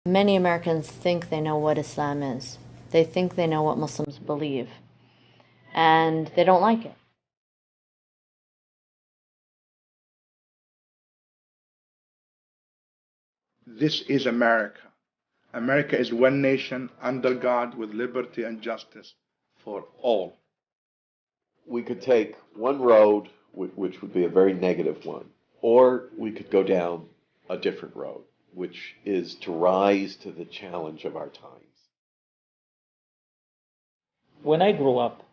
Many Americans think they know what Islam is. They think they know what Muslims believe, and they don't like it. This is America. America is one nation under God with liberty and justice for all. We could take one road, which would be a very negative one, or we could go down a different road, which is to rise to the challenge of our times. When I grew up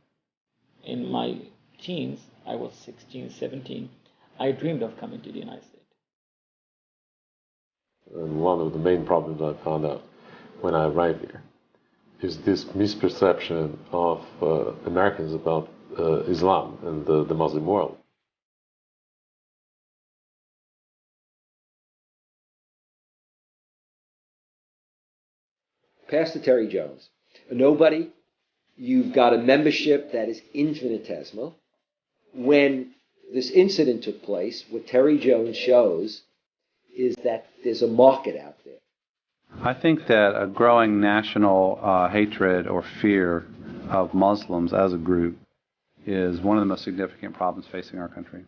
in my teens, I was 16, 17, I dreamed of coming to the United States. And one of the main problems I found out when I arrived here is this misperception of Americans about Islam and the Muslim world. Pastor Terry Jones, a nobody. You've got a membership that is infinitesimal. When this incident took place, what Terry Jones shows is that there's a market out there. I think that a growing national hatred or fear of Muslims as a group is one of the most significant problems facing our country.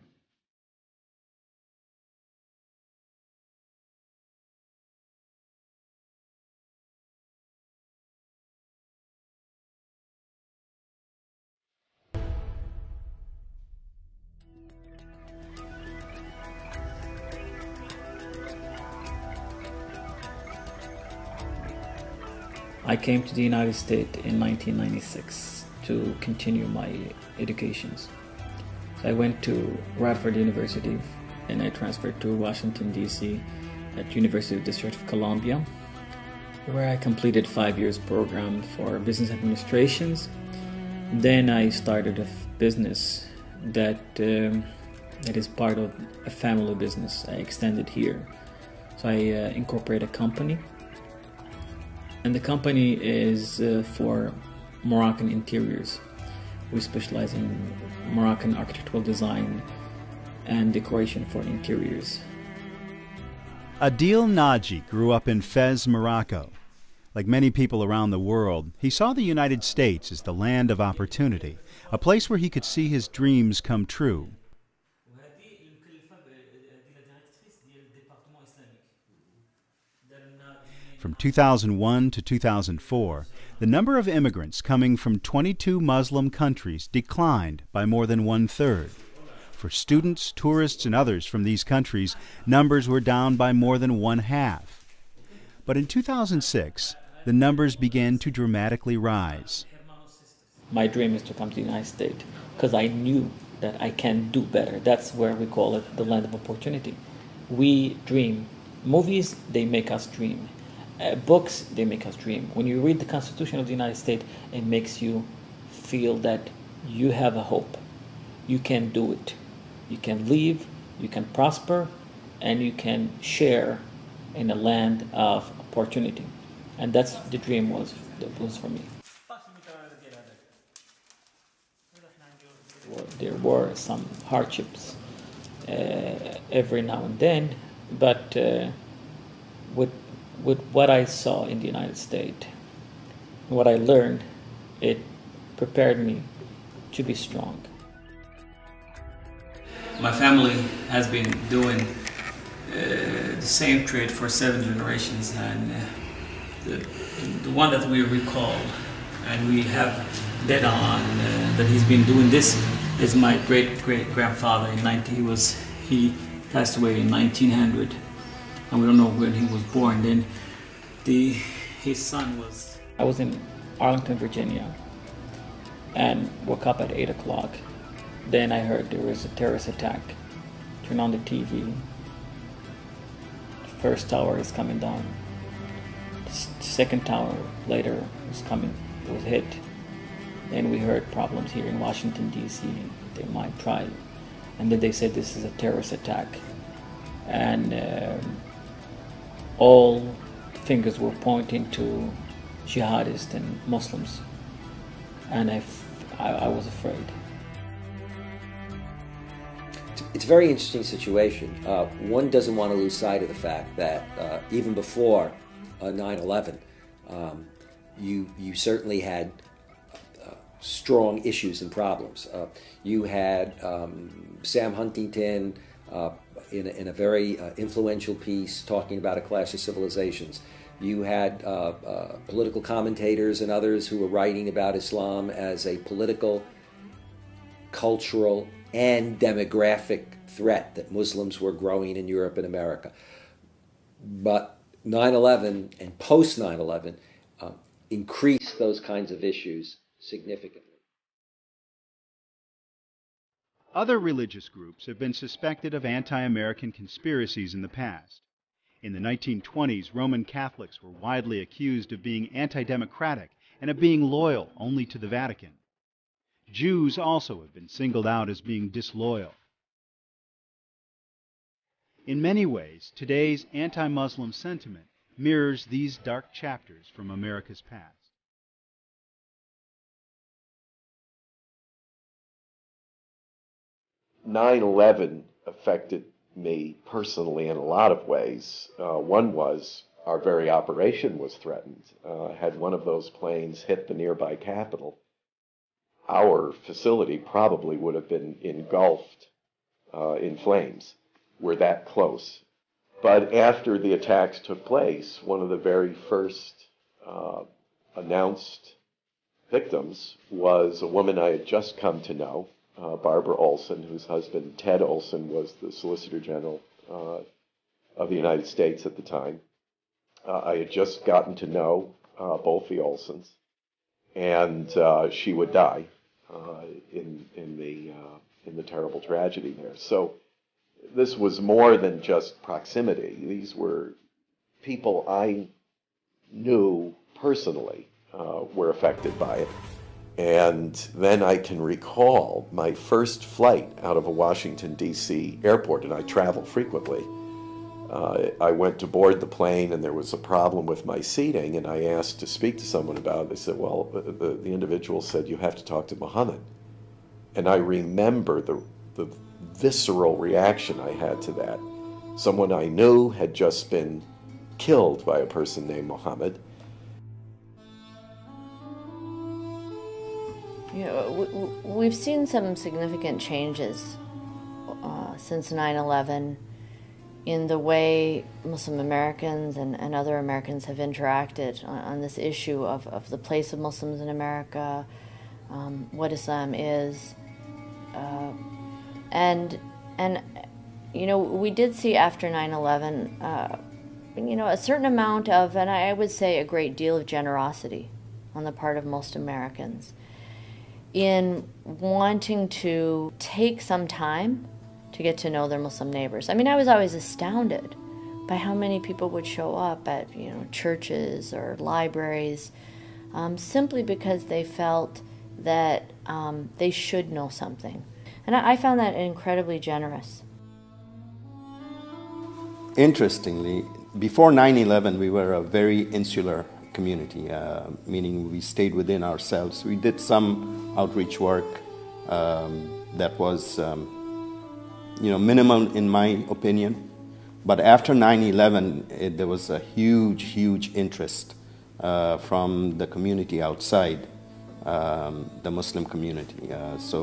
I came to the United States in 1996 to continue my educations. So I went to Radford University and I transferred to Washington, D.C. at University of District of Columbia, where I completed 5 years program for business administrations. Then I started a business that is part of a family business I extended here. So I incorporated a company. And the company is for Moroccan interiors. We specialize in Moroccan architectural design and decoration for interiors. Adil Naji grew up in Fez, Morocco. Like many people around the world, he saw the United States as the land of opportunity, a place where he could see his dreams come true. From 2001 to 2004, the number of immigrants coming from 22 Muslim countries declined by more than 1/3. For students, tourists, and others from these countries, numbers were down by more than 1/2. But in 2006, the numbers began to dramatically rise. My dream is to come to the United States because I knew that I can do better. That's where we call it the land of opportunity. We dream. Movies, they make us dream. Books, they make us dream. When you read the Constitution of the United States, it makes you feel that you have a hope. You can do it. You can live, you can prosper, and you can share in a land of opportunity. And that's the dream was for me. There were some hardships every now and then, but with what I saw in the United States, what I learned, it prepared me to be strong. My family has been doing the same trade for 7 generations, and the one that we recall and we have data on that he's been doing this is my great-great-grandfather. He passed away in 1900. And we don't know when he was born. Then his son was... I was in Arlington, Virginia, and woke up at 8 o'clock. Then I heard there was a terrorist attack. Turned on the TV. The first tower is coming down. The second tower later was hit. Then we heard problems here in Washington, D.C. They might try. And then they said this is a terrorist attack. And all fingers were pointing to jihadists and Muslims, and I was afraid. It's a very interesting situation. One doesn't want to lose sight of the fact that even before 9/11. You certainly had strong issues and problems. You had Sam Huntington in a very influential piece talking about a clash of civilizations. You had political commentators and others who were writing about Islam as a political, cultural, and demographic threat that Muslims were growing in Europe and America. But 9/11 and post 9/11 increased those kinds of issues significantly. Other religious groups have been suspected of anti-American conspiracies in the past. In the 1920s, Roman Catholics were widely accused of being anti-democratic and of being loyal only to the Vatican. Jews also have been singled out as being disloyal. In many ways, today's anti-Muslim sentiment mirrors these dark chapters from America's past. "9/11 affected me personally in a lot of ways. One was our very operation was threatened. Had one of those planes hit the nearby Capitol, our facility probably would have been engulfed in flames. We're that close. But after the attacks took place, one of the very first announced victims was a woman I had just come to know, Barbara Olson, whose husband Ted Olson was the Solicitor General of the United States at the time. I had just gotten to know both the Olsons, and she would die in the terrible tragedy there. So this was more than just proximity. These were people I knew personally were affected by it. And then I can recall my first flight out of a Washington, D.C. airport, and I travel frequently. I went to board the plane, and there was a problem with my seating, and I asked to speak to someone about it. They said, well, the individual said, you have to talk to Muhammad. And I remember the visceral reaction I had to that. Someone I knew had just been killed by a person named Muhammad. You know, we've seen some significant changes since 9/11 in the way Muslim Americans and other Americans have interacted on this issue of the place of Muslims in America, what Islam is, and you know, we did see after 9/11, you know, a certain amount of, and I would say a great deal of generosity on the part of most Americans in wanting to take some time to get to know their Muslim neighbors. I mean, I was always astounded by how many people would show up at, you know, churches or libraries simply because they felt that they should know something. And I found that incredibly generous. Interestingly, before 9/11, we were a very insular community, meaning we stayed within ourselves. We did some outreach work that was, you know, minimal in my opinion. But after 9/11, there was a huge interest from the community outside, the Muslim community. So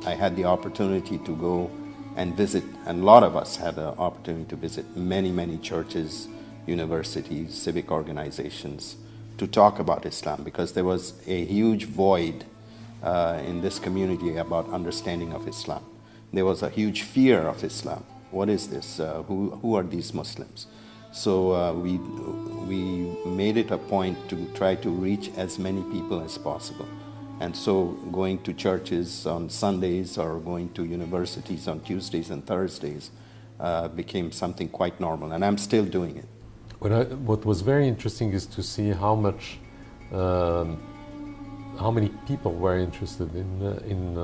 I had the opportunity to go and visit, and a lot of us had the opportunity to visit many churches, universities, civic organizations, to talk about Islam, because there was a huge void in this community about understanding of Islam. There was a huge fear of Islam. What is this? Who are these Muslims? So we made it a point to try to reach as many people as possible. And so going to churches on Sundays or going to universities on Tuesdays and Thursdays became something quite normal, and I'm still doing it. What was very interesting is to see how many people were interested in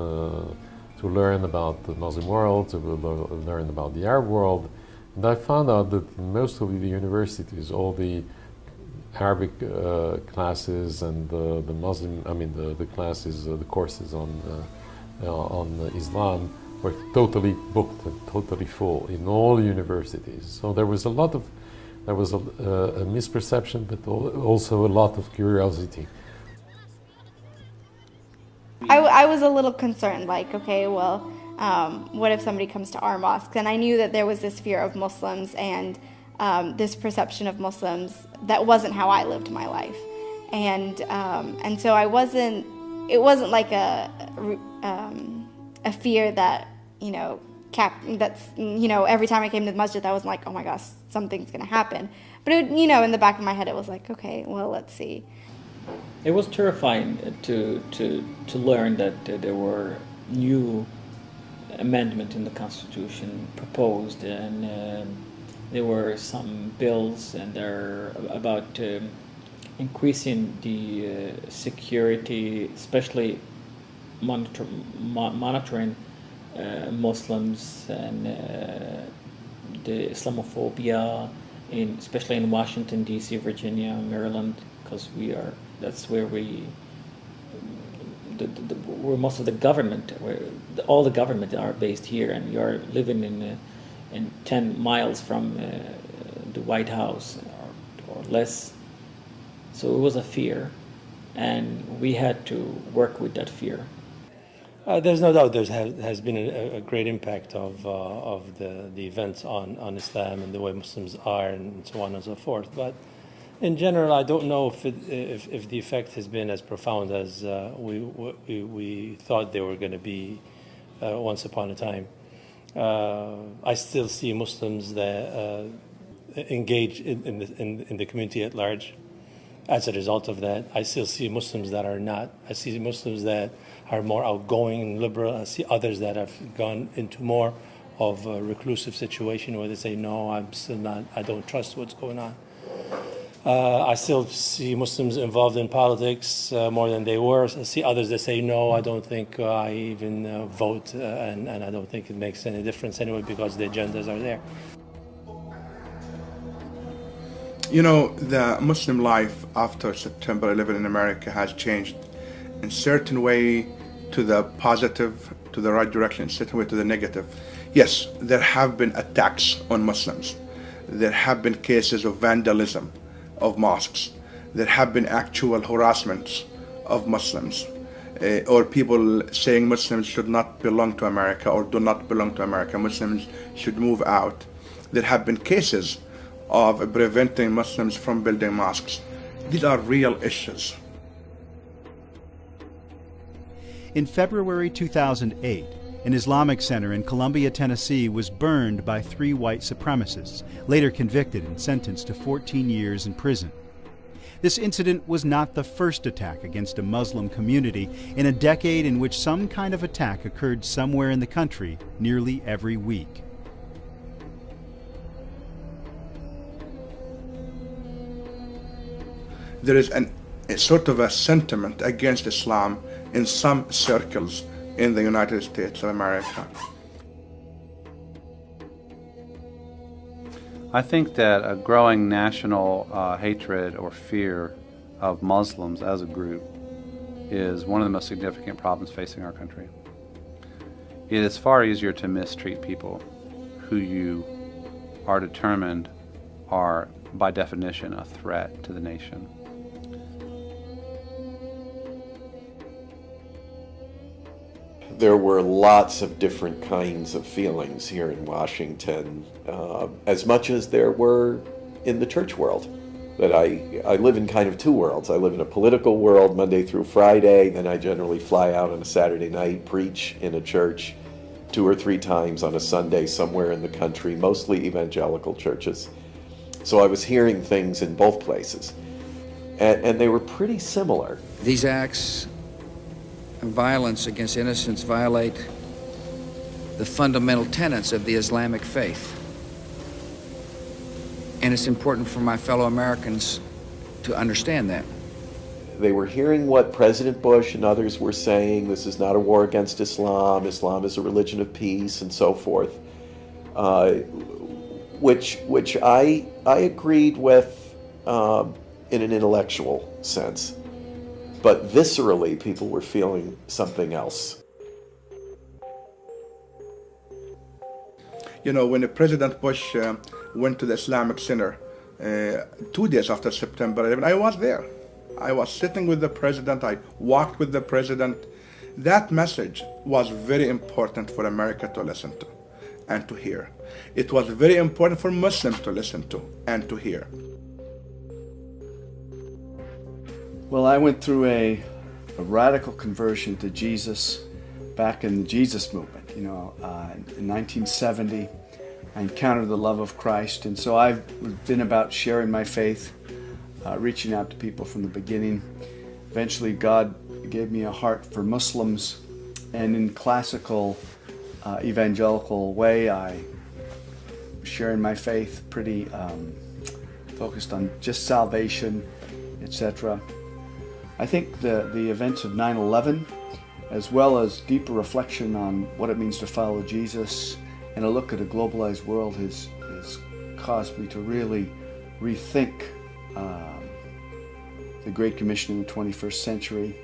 to learn about the Muslim world, to learn about the Arab world, and I found out that most of the universities, all the Arabic classes and the Muslim, the classes, the courses on Islam were totally booked and totally full in all universities. So there was a lot of There was a misperception, but also a lot of curiosity. I was a little concerned, like, okay, well, what if somebody comes to our mosque? And I knew that there was this fear of Muslims and this perception of Muslims that wasn't how I lived my life. And so it wasn't like a fear that, every time I came to the masjid, I was like, oh my gosh, something's going to happen. But, in the back of my head, it was like, okay, well, let's see. It was terrifying to learn that there were new amendments in the Constitution proposed, and there were some bills, and they're about increasing the security, especially monitoring Muslims and the Islamophobia, especially in Washington, D.C., Virginia, Maryland, because that's where where most of the government, all the government are based here, and you're living in 10 miles from the White House or less. So it was a fear, and we had to work with that fear. There's no doubt there has been a great impact of the events on Islam and the way Muslims are and so on and so forth. But in general, I don't know if the effect has been as profound as we thought they were going to be once upon a time. I still see Muslims that engage in the community at large. As a result of that, I still see Muslims that are not. I see Muslims that are more outgoing and liberal. I see others that have gone into more of a reclusive situation where they say, no, I'm still not, I don't trust what's going on. I still see Muslims involved in politics more than they were. I see others that say, no, I don't think I even vote, and I don't think it makes any difference anyway because the agendas are there. The Muslim life after September 11 in America has changed in certain way to the positive, to the right direction, in certain way to the negative. Yes, there have been attacks on Muslims. There have been cases of vandalism of mosques. There have been actual harassments of Muslims, or people saying Muslims should not belong to America or do not belong to America. Muslims should move out. There have been cases of preventing Muslims from building mosques. These are real issues. In February 2008, an Islamic center in Columbia, Tennessee was burned by 3 white supremacists, later convicted and sentenced to 14 years in prison. This incident was not the first attack against a Muslim community in a decade in which some kind of attack occurred somewhere in the country nearly every week. There is a sort of a sentiment against Islam in some circles in the United States of America. I think that a growing national hatred or fear of Muslims as a group is one of the most significant problems facing our country. It is far easier to mistreat people who you are determined are, by definition, a threat to the nation. There were lots of different kinds of feelings here in Washington, as much as there were in the church world. That I live in kind of 2 worlds. I live in a political world Monday through Friday, then I generally fly out on a Saturday night, preach in a church 2 or 3 times on a Sunday somewhere in the country, mostly evangelical churches. So I was hearing things in both places, and they were pretty similar. These acts of violence against innocents violate the fundamental tenets of the Islamic faith. And it's important for my fellow Americans to understand that. They were hearing what President Bush and others were saying, this is not a war against Islam, Islam is a religion of peace, and so forth, which I agreed with in an intellectual sense. But viscerally, people were feeling something else. When President Bush went to the Islamic Center 2 days after September 11, I was there. I was sitting with the president. I walked with the president. That message was very important for America to listen to and to hear. It was very important for Muslims to listen to and to hear. Well, I went through a radical conversion to Jesus back in the Jesus movement. In 1970, I encountered the love of Christ, and so I've been about sharing my faith, reaching out to people from the beginning. Eventually, God gave me a heart for Muslims, and in classical evangelical way, I was sharing my faith, pretty focused on just salvation, etc. I think the events of 9/11, as well as deeper reflection on what it means to follow Jesus and a look at a globalized world has caused me to really rethink the Great Commission in the 21st century,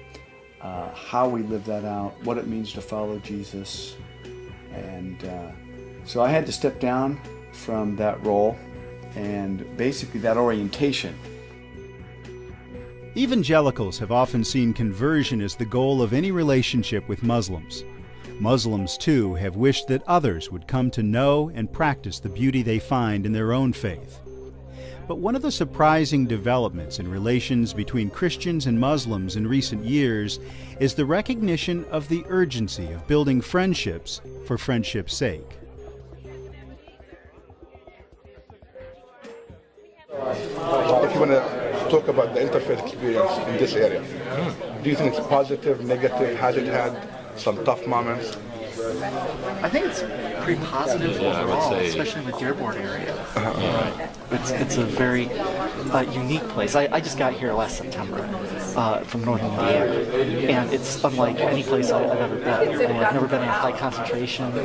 how we live that out, what it means to follow Jesus. And so I had to step down from that role and basically that orientation. Evangelicals have often seen conversion as the goal of any relationship with Muslims. Muslims, too, have wished that others would come to know and practice the beauty they find in their own faith. But one of the surprising developments in relations between Christians and Muslims in recent years is the recognition of the urgency of building friendships for friendship's sake. If you want to talk about the interfaith experience in this area, do you think it's positive, negative? Has it had some tough moments? I think it's pretty positive overall, especially in the Dearborn area. It's a very unique place. I just got here last September from Northern Indiana, and it's unlike any place I've ever been. I've never been in a high concentration of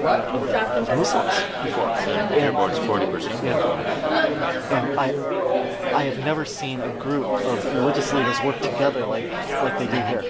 Muslims before. Dearborn's 40%. Yeah. And I have never seen a group of religious leaders work together like they do here.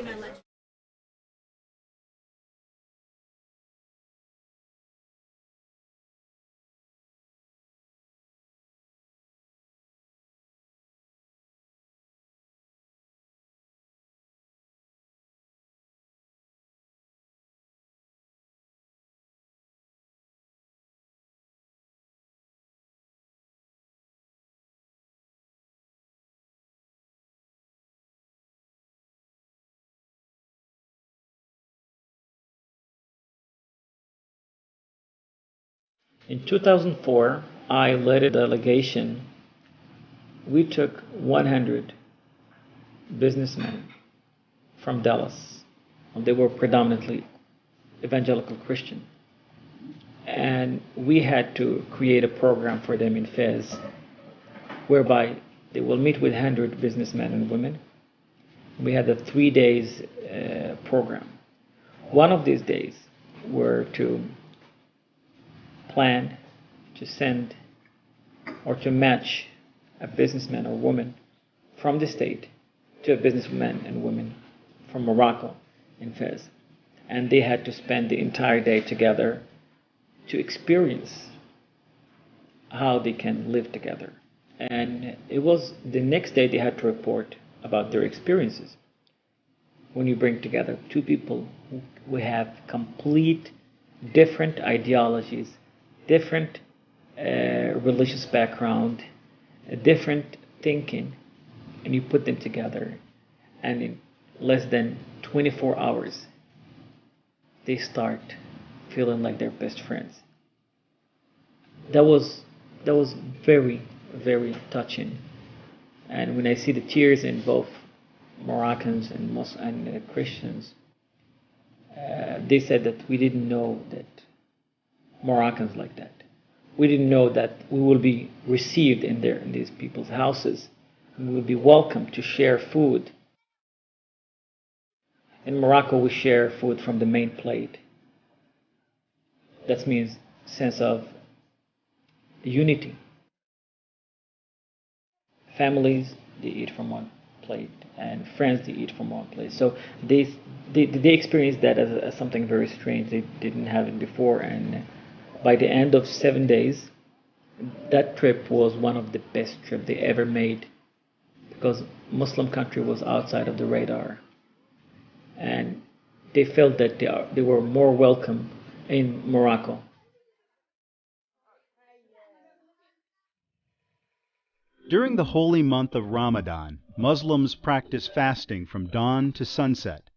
In 2004, I led a delegation. We took 100 businessmen from Dallas. They were predominantly evangelical Christian. And we had to create a program for them in Fez, whereby they will meet with 100 businessmen and women. We had a 3 days program. One of these days were to plan to send or to match a businessman or woman from the state to a businessman and women from Morocco in Fez. And they had to spend the entire day together to experience how they can live together. And it was the next day they had to report about their experiences. When you bring together two people who have complete different ideologies, different religious background, different thinking, and you put them together, and in less than 24 hours, they start feeling like they're best friends. That was very, very touching. And when I see the tears in both Moroccans and Muslims and Christians, they said that we didn't know that Moroccans like that. We didn't know that we will be received in these people's houses, and we will be welcome to share food. In Morocco, we share food from the main plate. That means sense of unity. Families, they eat from one plate, and friends, they eat from one plate. So they experienced that as something very strange. They didn't have it before, and by the end of 7 days, that trip was one of the best trips they ever made, because Muslim country was outside of the radar, and they felt that they were more welcome in Morocco. During the holy month of Ramadan, Muslims practice fasting from dawn to sunset.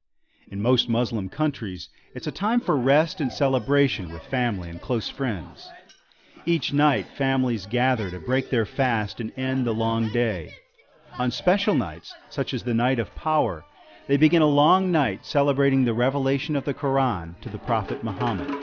In most Muslim countries, it's a time for rest and celebration with family and close friends. Each night, families gather to break their fast and end the long day. On special nights, such as the Night of Power, they begin a long night celebrating the revelation of the Quran to the Prophet Muhammad.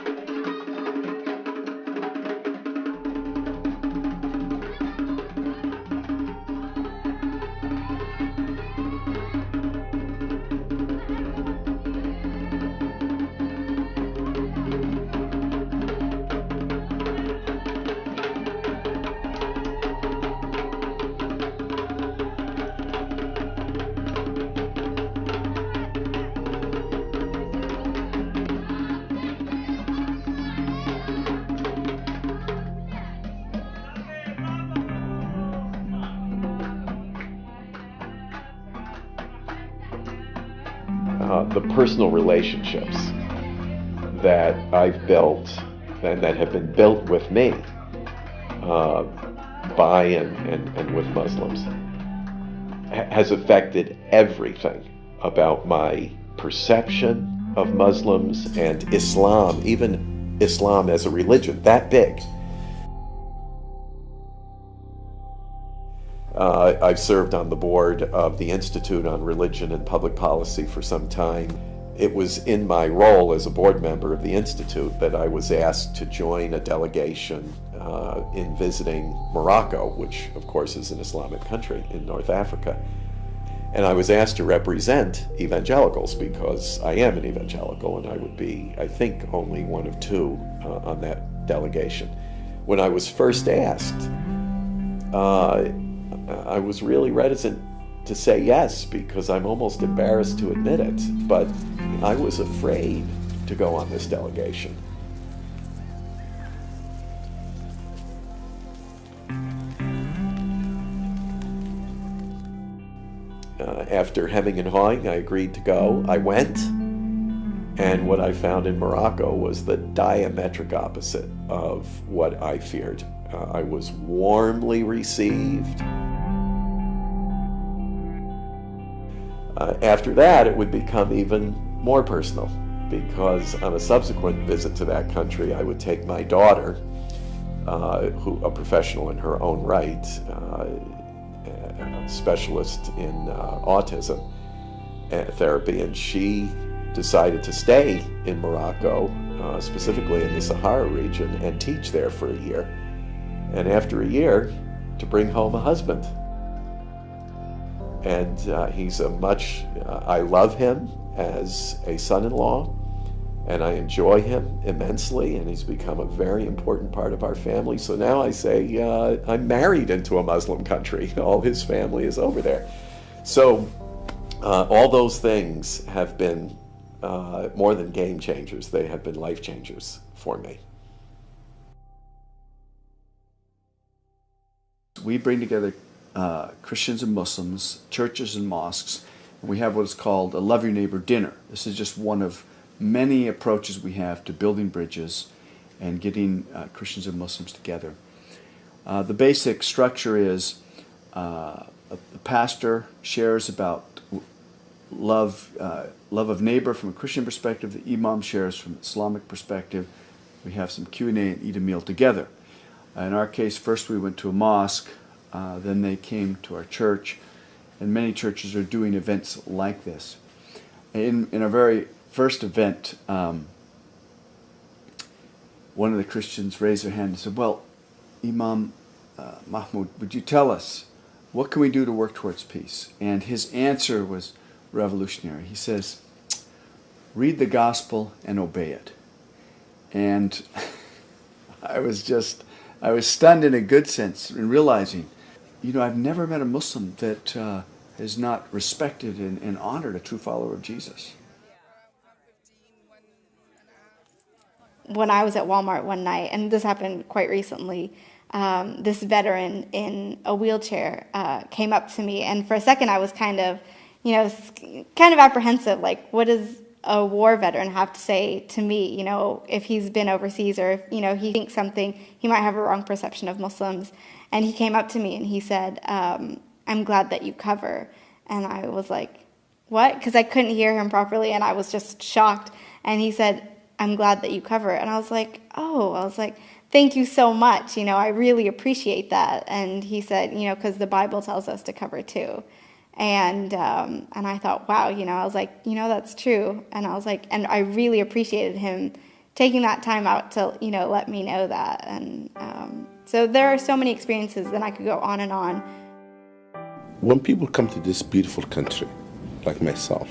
The personal relationships that I've built and that have been built with me by and with Muslims has affected everything about my perception of Muslims and Islam, even Islam as a religion, that big. I've served on the board of the Institute on Religion and Public Policy for some time. It was in my role as a board member of the Institute that I was asked to join a delegation in visiting Morocco, which of course is an Islamic country in North Africa. And I was asked to represent evangelicals because I am an evangelical, and I would be, I think, only one of two on that delegation. When I was first asked, I was really reticent to say yes because I'm almost embarrassed to admit it, but I was afraid to go on this delegation. After hemming and hawing, I agreed to go. I went, and what I found in Morocco was the diametric opposite of what I feared. I was warmly received. After that, it would become even more personal, because on a subsequent visit to that country, I would take my daughter, who a professional in her own right, a specialist in autism therapy, and she decided to stay in Morocco, specifically in the Sahara region, and teach there for a year. And after a year, to bring home a husband. And he's I love him as a son-in-law, and I enjoy him immensely, and he's become a very important part of our family. So now I say, I'm married into a Muslim country. All his family is over there. So all those things have been more than game changers. They have been life changers for me. We bring together Christians and Muslims, churches and mosques. We have what is called a Love Your Neighbor dinner. This is just one of many approaches we have to building bridges and getting Christians and Muslims together. The basic structure is the pastor shares about love of neighbor from a Christian perspective. The imam shares from an Islamic perspective. We have some Q&A and eat a meal together. In our case, first we went to a mosque, then they came to our church, and many churches are doing events like this. In our very first event, one of the Christians raised their hand and said, well, Imam Mahmoud, would you tell us, what can we do to work towards peace? And his answer was revolutionary. He says, read the gospel and obey it. And I was stunned in a good sense in realizing, I've never met a Muslim that has not respected and honored a true follower of Jesus. When I was at Walmart one night, and this happened quite recently, this veteran in a wheelchair came up to me, and for a second I was kind of apprehensive, like, what does a war veteran have to say to me, if he's been overseas, or if, he thinks something, he might have a wrong perception of Muslims. And he came up to me and he said, I'm glad that you cover. And I was like, what? Because I couldn't hear him properly, and I was just shocked. And he said, I'm glad that you cover. And I was like, thank you so much. I really appreciate that. And he said, because the Bible tells us to cover too. And I thought, wow, I was like, that's true. And I was like, and I really appreciated him taking that time out to, let me know that. And so there are so many experiences, and I could go on and on. When people come to this beautiful country, like myself,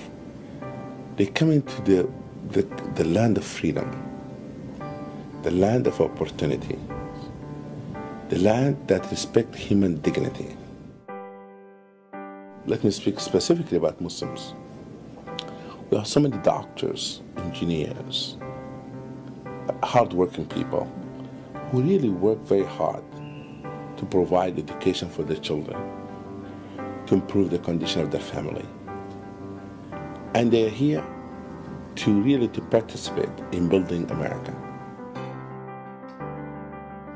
they come into the land of freedom, the land of opportunity, the land that respects human dignity. Let me speak specifically about Muslims. We have so many doctors, engineers, hardworking people who really work very hard to provide education for their children, to improve the condition of their family. And they're here to participate in building America.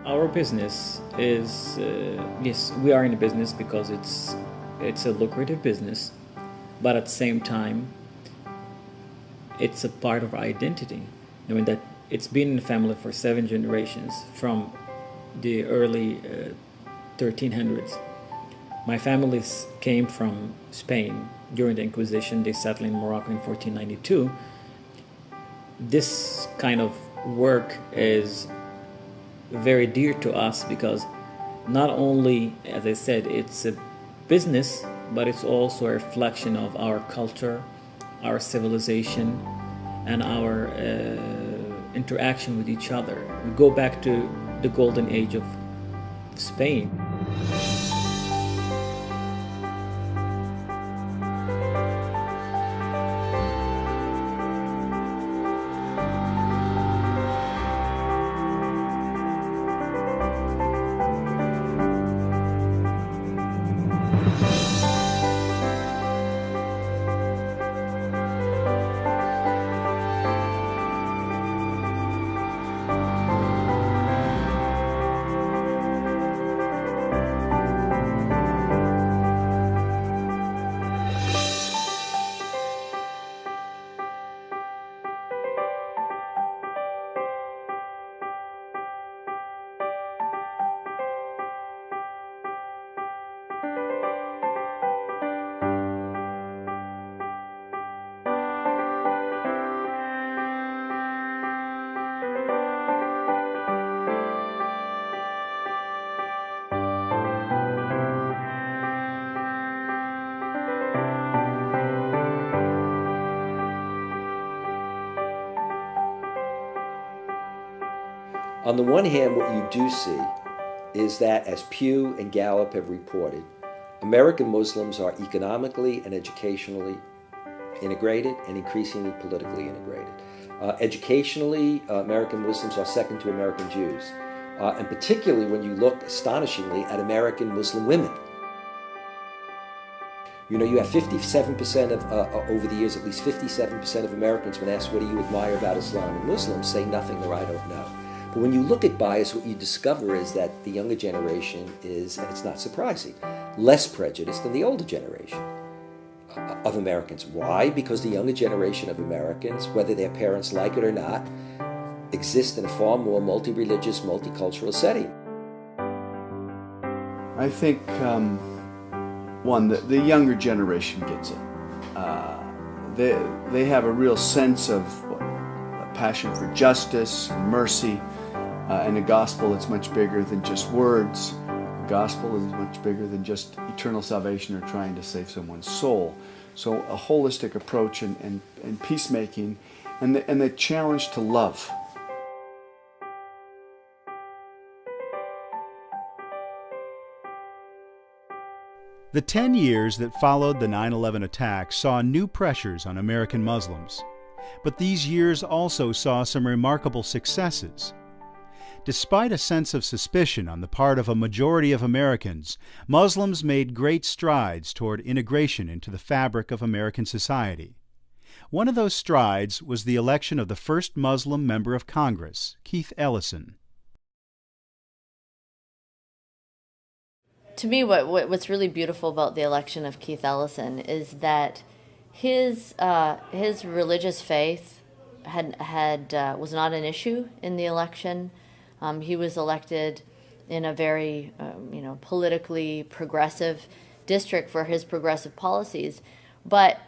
Our business is, yes, we are in a business because it's a lucrative business, but at the same time, it's a part of our identity, knowing that it's been in the family for 7 generations from the early 1300s. My family came from Spain during the Inquisition. They settled in Morocco in 1492. This kind of work is very dear to us because not only, as I said, it's a business, but it's also a reflection of our culture, our civilization, and our interaction with each other. We go back to the golden age of Spain. On the one hand, what you do see is that, as Pew and Gallup have reported, American Muslims are economically and educationally integrated and increasingly politically integrated. Educationally, American Muslims are second to American Jews, and particularly when you look astonishingly at American Muslim women. You have 57% of, over the years, at least 57% of Americans, when asked, what do you admire about Islam and Muslims, say nothing or I don't know. But when you look at bias, what you discover is that the younger generation is, and it's not surprising, less prejudiced than the older generation of Americans. Why? Because the younger generation of Americans, whether their parents like it or not, exist in a far more multi-religious, multicultural setting. I think, the younger generation gets it. They have a real sense of a passion for justice and mercy, and a gospel that's much bigger than just words. The gospel is much bigger than just eternal salvation or trying to save someone's soul. So a holistic approach and peacemaking, and the challenge to love. The 10 years that followed the 9/11 attacks saw new pressures on American Muslims. But these years also saw some remarkable successes. Despite a sense of suspicion on the part of a majority of Americans, Muslims made great strides toward integration into the fabric of American society. One of those strides was the election of the first Muslim member of Congress, Keith Ellison. To me, what's really beautiful about the election of Keith Ellison is that his religious faith was not an issue in the election. He was elected in a very politically progressive district for his progressive policies, but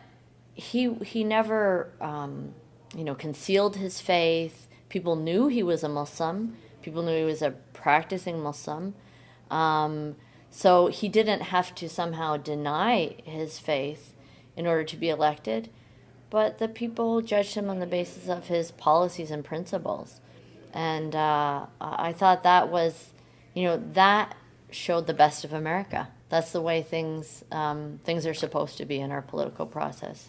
he never concealed his faith. People knew he was a Muslim. People knew he was a practicing Muslim. So he didn't have to somehow deny his faith in order to be elected, but the people judged him on the basis of his policies and principles. And I thought that was, that showed the best of America. That's the way things are supposed to be in our political process.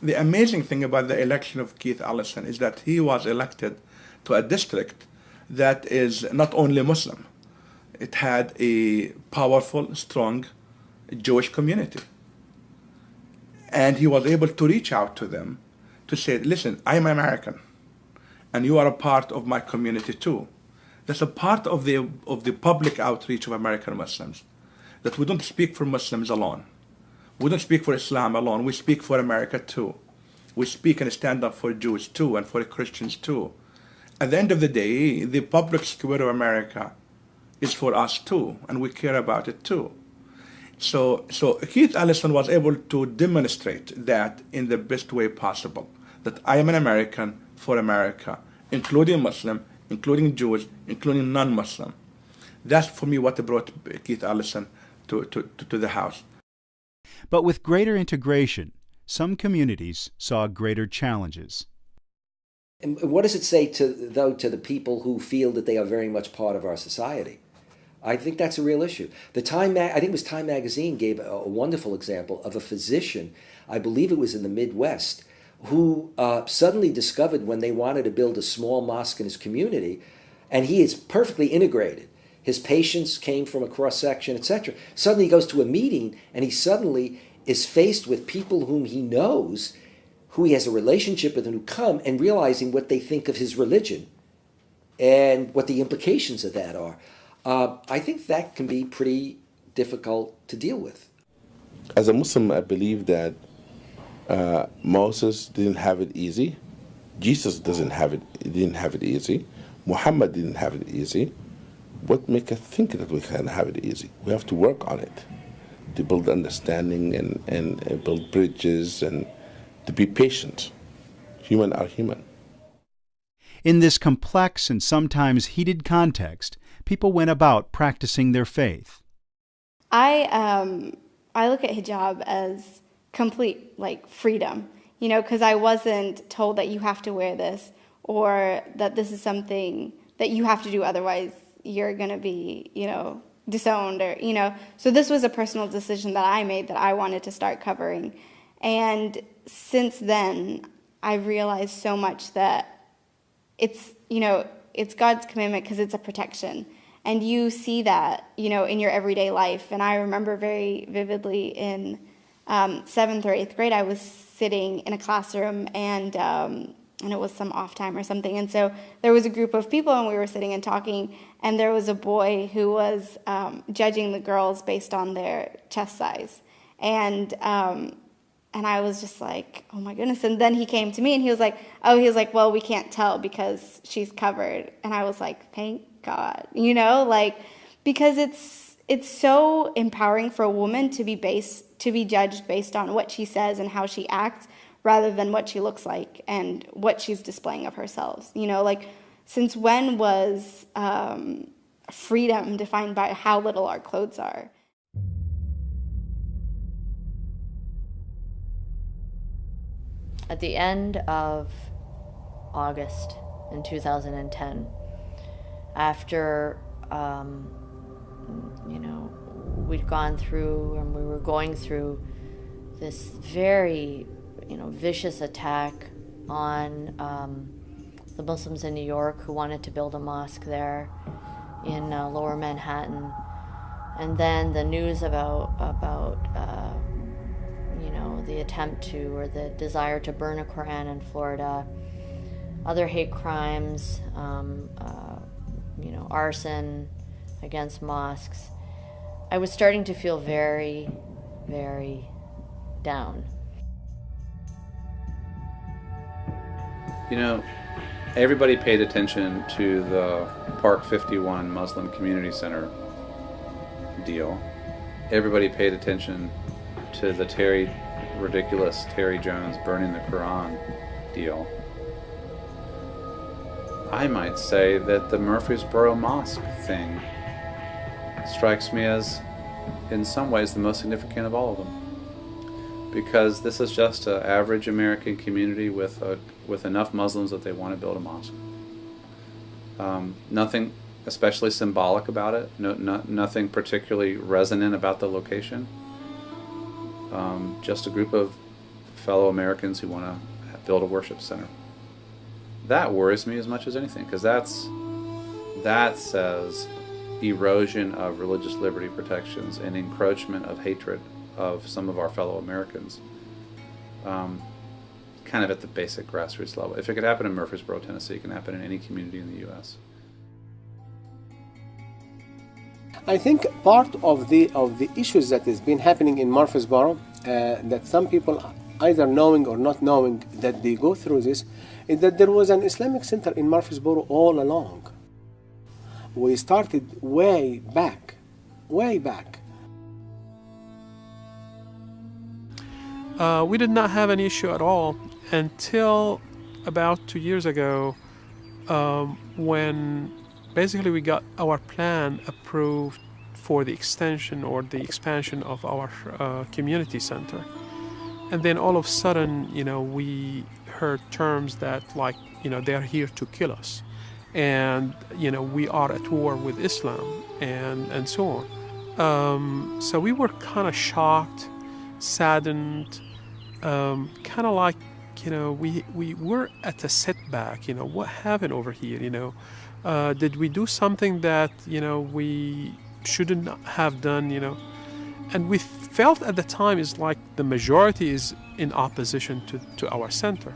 The amazing thing about the election of Keith Ellison is that he was elected to a district that is not only Muslim. It had a powerful, strong Jewish community. And he was able to reach out to them to say, listen, I'm American, and you are a part of my community too. That's a part of the public outreach of American Muslims, that we don't speak for Muslims alone. We don't speak for Islam alone. We speak for America too. We speak and stand up for Jews too and for Christians too. At the end of the day, the public square of America is for us too, and we care about it too. So Keith Ellison was able to demonstrate that in the best way possible, that I am an American for America, including Muslim, including Jewish, including non-Muslim. That's for me what brought Keith Ellison to the House. But with greater integration, some communities saw greater challenges. And what does it say to the people who feel that they are very much part of our society? I think that's a real issue. I think it was Time Magazine gave a wonderful example of a physician, I believe it was in the Midwest, who suddenly discovered when they wanted to build a small mosque in his community, and he is perfectly integrated. His patients came from a cross-section, etc. Suddenly he goes to a meeting, and he suddenly is faced with people whom he knows, who he has a relationship with, and who come and realizing what they think of his religion and what the implications of that are. I think that can be pretty difficult to deal with. As a Muslim, I believe that Moses didn't have it easy. Jesus didn't have it easy. Muhammad didn't have it easy. What makes us think that we can have it easy? We have to work on it, to build understanding and build bridges and to be patient. Human are human. In this complex and sometimes heated context, people went about practicing their faith. I look at hijab as complete freedom, because I wasn't told that you have to wear this or that this is something that you have to do, otherwise you're going to be, disowned or, So this was a personal decision that I made that I wanted to start covering. And since then, I've realized so much that it's God's commandment because it's a protection. And you see that, in your everyday life. And I remember very vividly in 7th or 8th grade, I was sitting in a classroom and it was some off time or something. And so there was a group of people and we were sitting and talking, and there was a boy who was judging the girls based on their chest size. And I was just like, oh my goodness. And then he came to me and he was like, well, we can't tell because she's covered. And I was like, thank God, because it's so empowering for a woman to be judged based on what she says and how she acts, rather than what she looks like and what she's displaying of herself. Since when was freedom defined by how little our clothes are? At the end of August in 2010, after we'd gone through and we were going through this very vicious attack on the Muslims in New York who wanted to build a mosque there in Lower Manhattan. And then the news about you know, the attempt to, or the desire to burn a Quran in Florida, other hate crimes, you know, arson against mosques. I was starting to feel very, very down. You know, everybody paid attention to the Park 51 Muslim Community Center deal. Everybody paid attention to the ridiculous Terry Jones burning the Quran deal. I might say that the Murfreesboro Mosque thing strikes me as, in some ways, the most significant of all of them. Because this is just an average American community with enough Muslims that they want to build a mosque. Nothing especially symbolic about it, nothing particularly resonant about the location. Just a group of fellow Americans who want to build a worship center. That worries me as much as anything, because that says erosion of religious liberty protections and encroachment of hatred of some of our fellow Americans, kind of at the basic grassroots level. If it could happen in Murfreesboro, Tennessee, it can happen in any community in the U.S. I think part of the issues that has been happening in Murfreesboro, that some people, either knowing or not knowing that they go through this, is that there was an Islamic center in Murfreesboro all along. We started way back. We did not have an issue at all until about 2 years ago, when basically we got our plan approved for the extension or the expansion of our community center. And then all of a sudden, you know, we heard terms that, like, you know, they're here to kill us. And, you know, we are at war with Islam and so on. So we were kind of shocked, saddened, kind of like, you know, we were at a setback. You know, what happened over here? You know, did we do something that, you know, we shouldn't have done? You know, and we felt at the time is like the majority is in opposition to our center.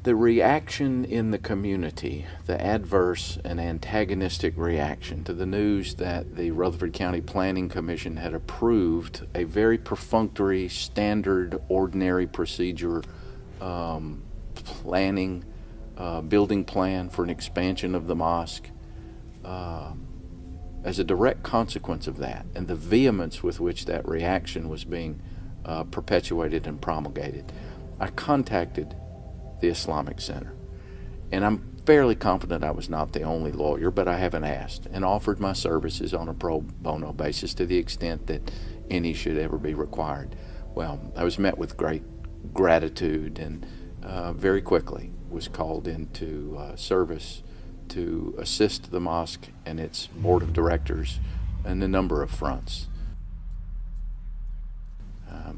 The reaction in the community, the adverse and antagonistic reaction to the news that the Rutherford County Planning Commission had approved a very perfunctory, standard, ordinary procedure planning, building plan for an expansion of the mosque, as a direct consequence of that, and the vehemence with which that reaction was being perpetuated and promulgated, I contacted the Islamic Center. And I'm fairly confident I was not the only lawyer, but I haven't asked, and offered my services on a pro bono basis to the extent that any should ever be required. Well, I was met with great gratitude and very quickly was called into service to assist the mosque and its board of directors in a number of fronts.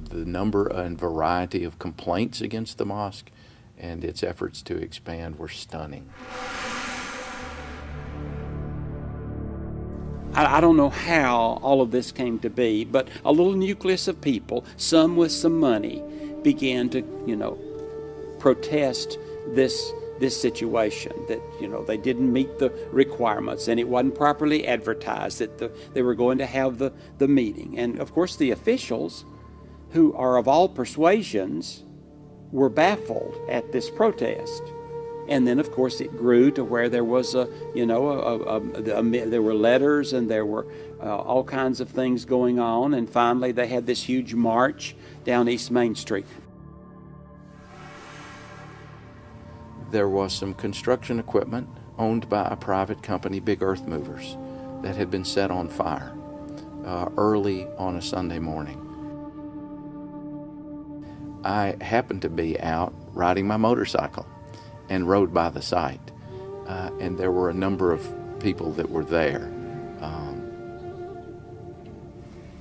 The number and variety of complaints against the mosque and its efforts to expand were stunning. I don't know how all of this came to be, but a little nucleus of people, some with some money, began to, you know, protest this situation, that, you know, they didn't meet the requirements and it wasn't properly advertised that they were going to have the meeting. And of course the officials, who are of all persuasions, were baffled at this protest. And then of course it grew to where there was there were letters and there were all kinds of things going on, and finally they had this huge march down East Main Street. There was some construction equipment owned by a private company, Big Earth Movers, that had been set on fire early on a Sunday morning. I happened to be out riding my motorcycle and rode by the site, and there were a number of people that were there,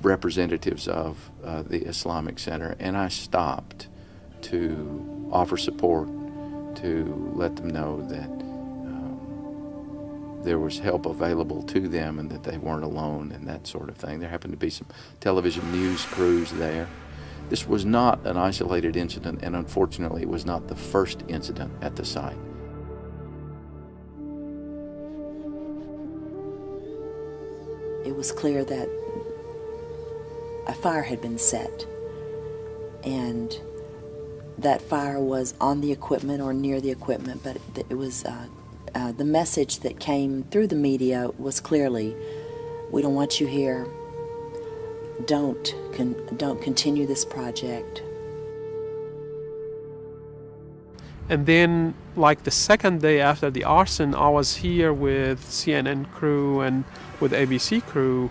representatives of the Islamic Center, and I stopped to offer support to let them know that there was help available to them and that they weren't alone and that sort of thing. There happened to be some television news crews there. This was not an isolated incident, and unfortunately it was not the first incident at the site. It was clear that a fire had been set, and that fire was on the equipment or near the equipment, but it was the message that came through the media was clearly, we don't want you here, don't continue this project. And then, like the second day after the arson, I was here with CNN crew and with ABC crew,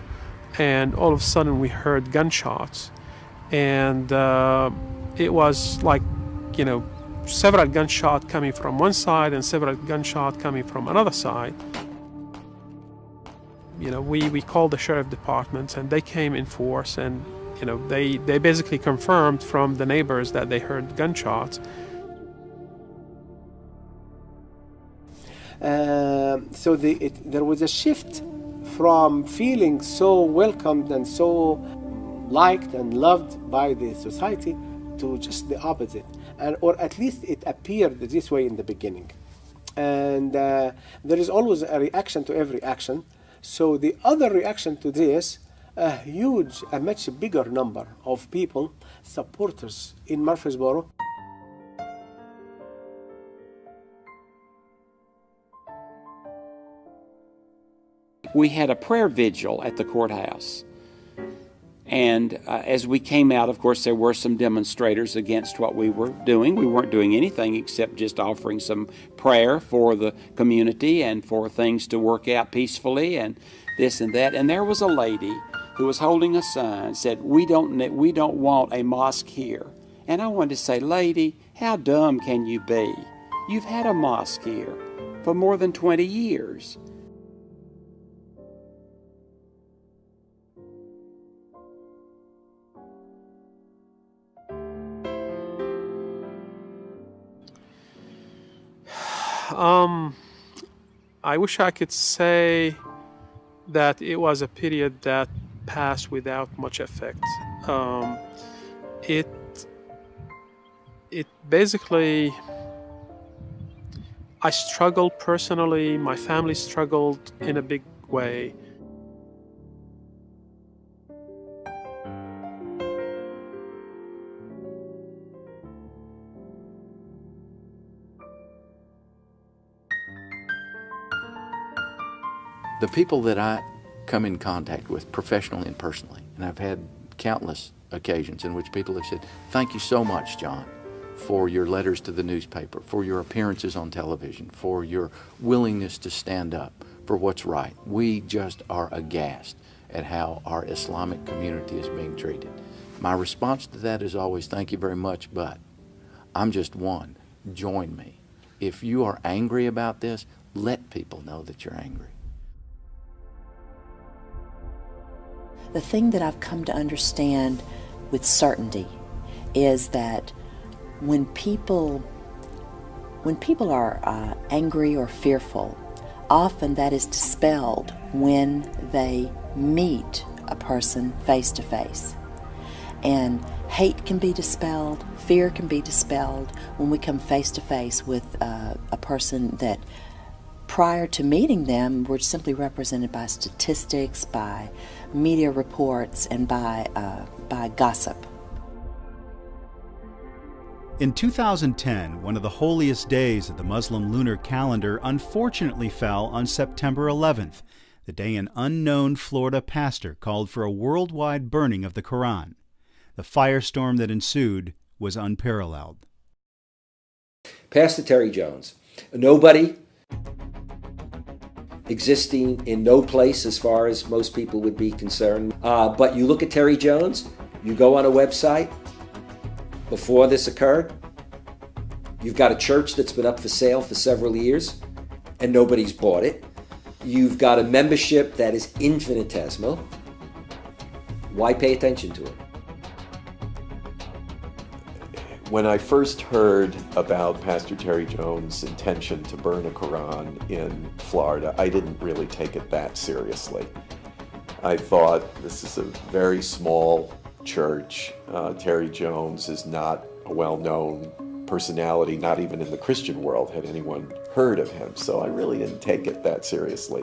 and all of a sudden we heard gunshots. And it was like, you know, several gunshots coming from one side and several gunshots coming from another side. You know, we called the sheriff departments and they came in force, and, you know, they basically confirmed from the neighbors that they heard gunshots. So there was a shift from feeling so welcomed and so liked and loved by the society to just the opposite, or at least it appeared this way in the beginning. And there is always a reaction to every action. So the other reaction to this, a much bigger number of people, supporters in Murfreesboro. We had a prayer vigil at the courthouse. And as we came out, of course, there were some demonstrators against what we were doing. We weren't doing anything except just offering some prayer for the community and for things to work out peacefully and this and that. And there was a lady who was holding a sign, said, we don't want a mosque here. And I wanted to say, lady, how dumb can you be? You've had a mosque here for more than 20 years. I wish I could say that it was a period that passed without much effect. It basically, I struggled personally, my family struggled in a big way. The people that I come in contact with professionally and personally, and I've had countless occasions in which people have said, thank you so much, John, for your letters to the newspaper, for your appearances on television, for your willingness to stand up for what's right. We just are aghast at how our Islamic community is being treated. My response to that is always, thank you very much, but I'm just one. Join me. If you are angry about this, let people know that you're angry. The thing that I've come to understand with certainty is that when people are angry or fearful, often that is dispelled when they meet a person face to face. And hate can be dispelled, fear can be dispelled when we come face to face with a person that prior to meeting them were simply represented by statistics, by media reports, and by gossip. In 2010, one of the holiest days of the Muslim lunar calendar unfortunately fell on September 11th, the day an unknown Florida pastor called for a worldwide burning of the Quran. The firestorm that ensued was unparalleled. Pastor Terry Jones, nobody, existing in no place as far as most people would be concerned. But you look at Terry Jones, you go on a website before this occurred, you've got a church that's been up for sale for several years and nobody's bought it. You've got a membership that is infinitesimal. Why pay attention to it? When I first heard about Pastor Terry Jones' intention to burn a Quran in Florida, I didn't really take it that seriously. I thought, this is a very small church. Terry Jones is not a well-known personality, not even in the Christian world had anyone heard of him, so I really didn't take it that seriously.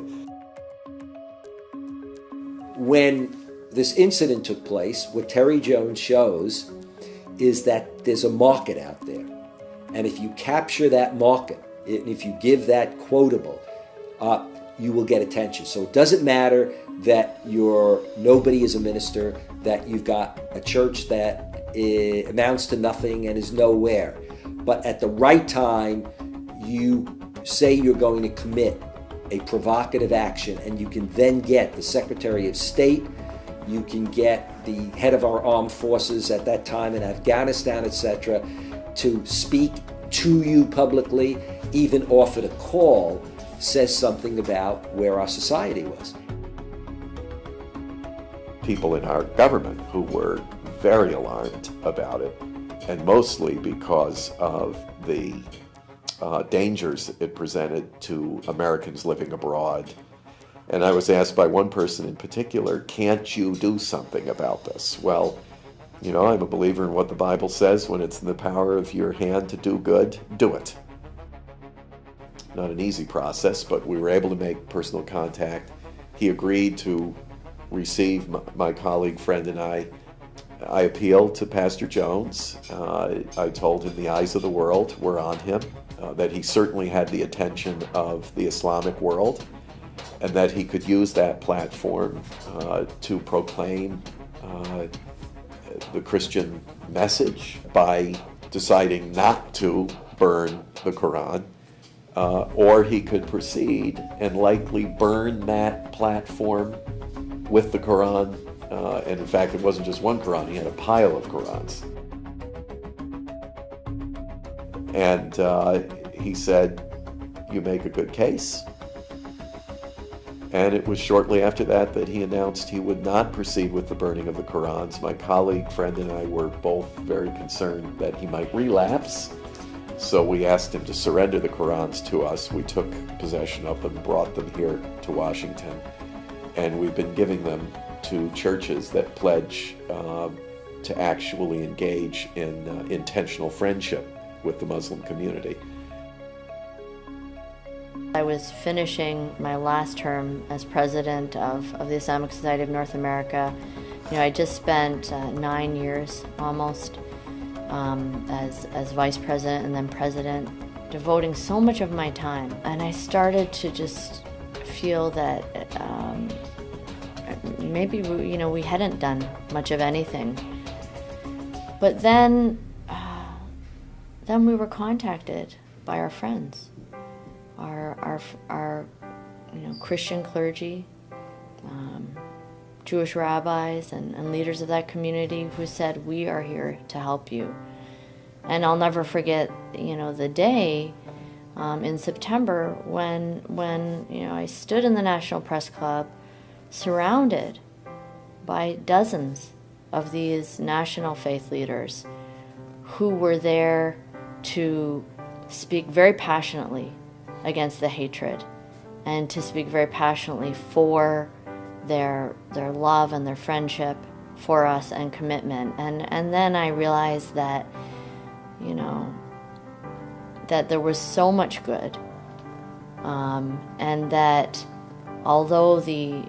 When this incident took place, what Terry Jones shows is that there's a market out there. And if you capture that market, and if you give that quotable, you will get attention. So it doesn't matter that nobody is a minister, that you've got a church that amounts to nothing and is nowhere. But at the right time, you say you're going to commit a provocative action, and you can then get the Secretary of State, you can get the head of our armed forces at that time in Afghanistan, etc., to speak to you publicly, even offered a call, says something about where our society was. People in our government who were very alarmed about it, and mostly because of the dangers it presented to Americans living abroad. And I was asked by one person in particular, can't you do something about this? Well, you know, I'm a believer in what the Bible says. When it's in the power of your hand to do good, do it. Not an easy process, but we were able to make personal contact. He agreed to receive my colleague, friend, and I. I appealed to Pastor Jones. I told him the eyes of the world were on him, that he certainly had the attention of the Islamic world, and that he could use that platform to proclaim the Christian message by deciding not to burn the Quran, or he could proceed and likely burn that platform with the Quran. And in fact, it wasn't just one Quran, he had a pile of Qurans. And he said, you make a good case. And it was shortly after that that he announced he would not proceed with the burning of the Qurans. My colleague, friend, and I were both very concerned that he might relapse. So we asked him to surrender the Qurans to us. We took possession of them, brought them here to Washington, and we've been giving them to churches that pledge to actually engage in intentional friendship with the Muslim community. I was finishing my last term as president of the Islamic Society of North America. You know, I just spent 9 years almost as vice president and then president, devoting so much of my time. And I started to just feel that maybe we hadn't done much of anything. But then we were contacted by our friends, our Christian clergy, Jewish rabbis and leaders of that community who said, we are here to help you. And I'll never forget, the day in September when I stood in the National Press Club surrounded by dozens of these national faith leaders who were there to speak very passionately against the hatred and to speak very passionately for their love and their friendship for us and commitment. And then I realized that, that there was so much good, and that although the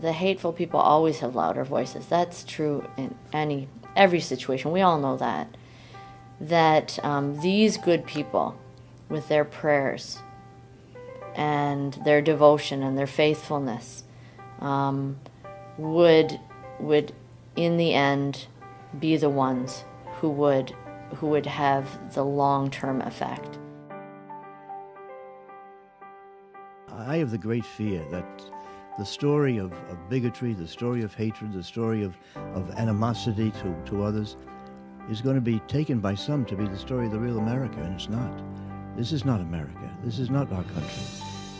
hateful people always have louder voices, that's true in every situation, we all know that these good people with their prayers and their devotion and their faithfulness would in the end be the ones who would have the long-term effect. I have the great fear that the story of bigotry, the story of hatred, the story of animosity to others is going to be taken by some to be the story of the real America, and it's not. This is not America. This is not our country.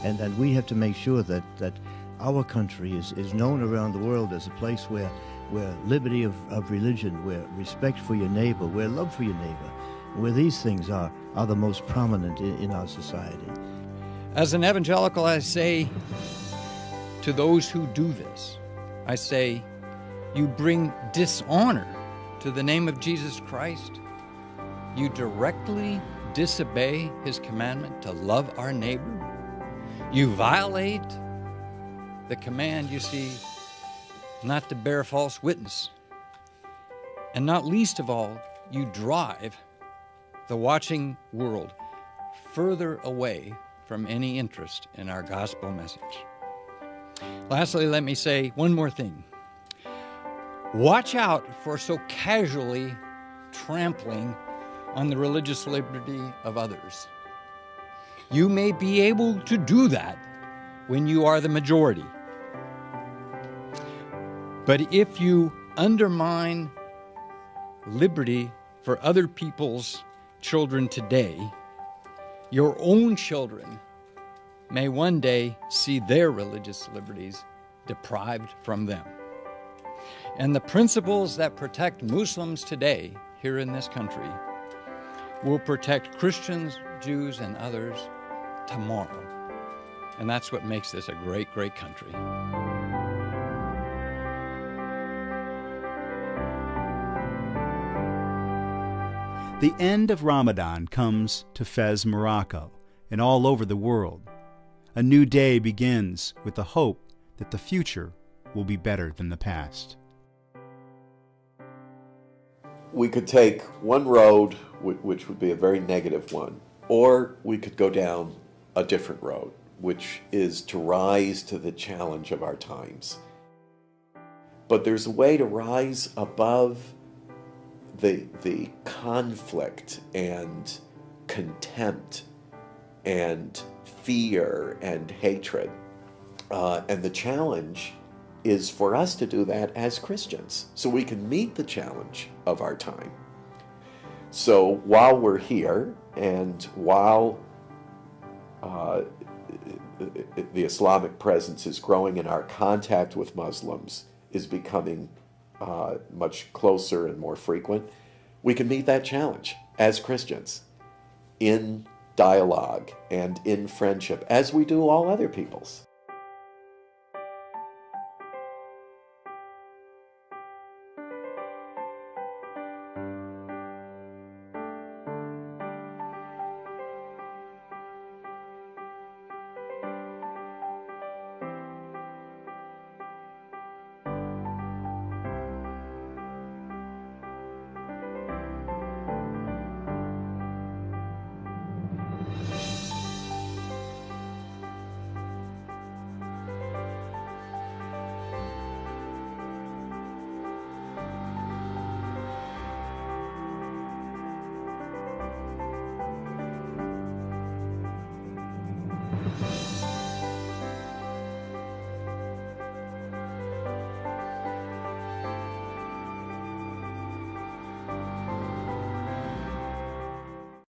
And we have to make sure that our country is known around the world as a place where where liberty of religion, where respect for your neighbor, where love for your neighbor, where these things are the most prominent in our society. As an evangelical, I say to those who do this, I say, you bring dishonor to the name of Jesus Christ. You directly disobey his commandment to love our neighbor. You violate the command, you see, not to bear false witness. And not least of all, you drive the watching world further away from any interest in our gospel message. Lastly, let me say one more thing. Watch out for so casually trampling on the religious liberty of others. You may be able to do that when you are the majority. But if you undermine liberty for other people's children today, your own children may one day see their religious liberties deprived from them. And the principles that protect Muslims today here in this country will protect Christians, Jews, and others tomorrow. And that's what makes this a great, great country. The end of Ramadan comes to Fez, Morocco, and all over the world. A new day begins with the hope that the future will be better than the past. We could take one road, which would be a very negative one, or we could go down a different road, which is to rise to the challenge of our times. But there's a way to rise above the conflict and contempt and fear and hatred. And the challenge is for us to do that as Christians, so we can meet the challenge of our time. So while we're here, and while the Islamic presence is growing and our contact with Muslims is becoming much closer and more frequent, we can meet that challenge as Christians in dialogue and in friendship, as we do all other peoples.